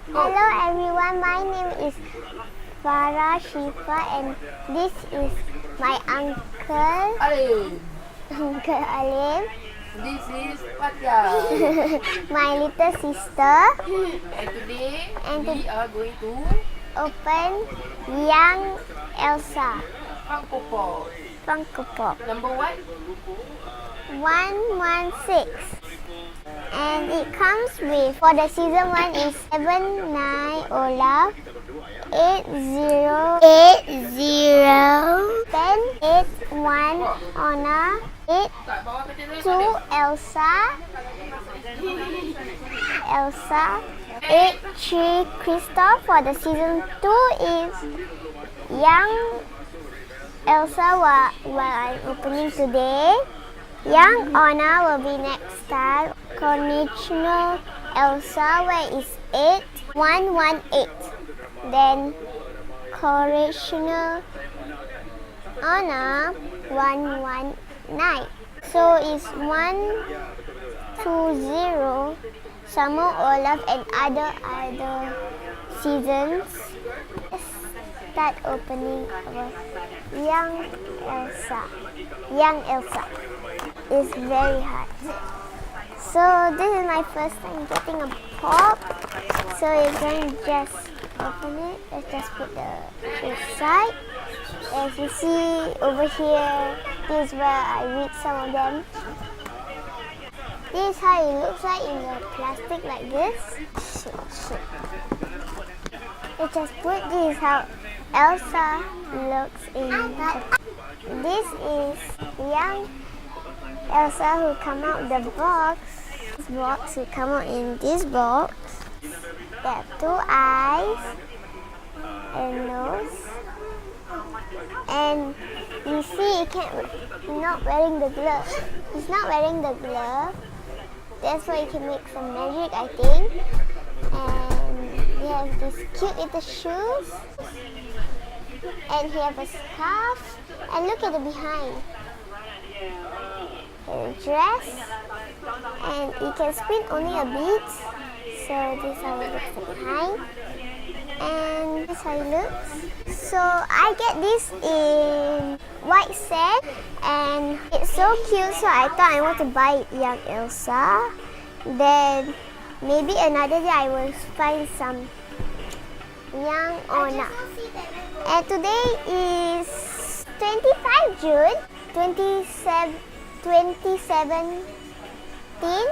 Hello everyone, my name is Farah Shifa and this is my uncle, Alim. Uncle Alim, This is Fatia. my little sister, And today And we are going to open young Elsa Funko Pop. Funko Pop Number 1. 116. And it comes with, for the season 1 is 79 Olaf, 80 10 81 Anna, 82 Elsa, 83 Kristoff. For the season 2 is young Elsa what I'm opening today. Young Anna will be next time. Conditional Elsa where is 8118. Then correctional Anna 119. So it's 120 Summer Olaf and other seasons. Let's start opening our young Elsa. Young Elsa is very hard. So this is my first time getting a pop. So you're going to just open it. Let's just put the inside. As you see over here, this is where I read some of them. This is how it looks like in the plastic like this. Let's just put this how Elsa looks in the. This is young Elsa who come out the box. This box will come out in this box. They have 2 eyes and nose. And you see he's not wearing the glove. He's not wearing the glove. That's why he can make some magic, I think. And he has these cute little shoes. And he has a scarf. And look at the behind. A dress. And he can spin only a bit. So this is how it looks behind. And this is how it looks. So I get this in white sand and it's so cute, so I thought I want to buy young Elsa. Then maybe another day I will find some young Anna. And today is 25 June 2017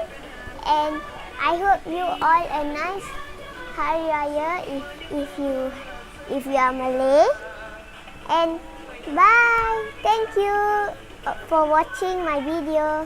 and I hope you all a nice Hari Raya if you are Malay. And bye. Thank you for watching my video.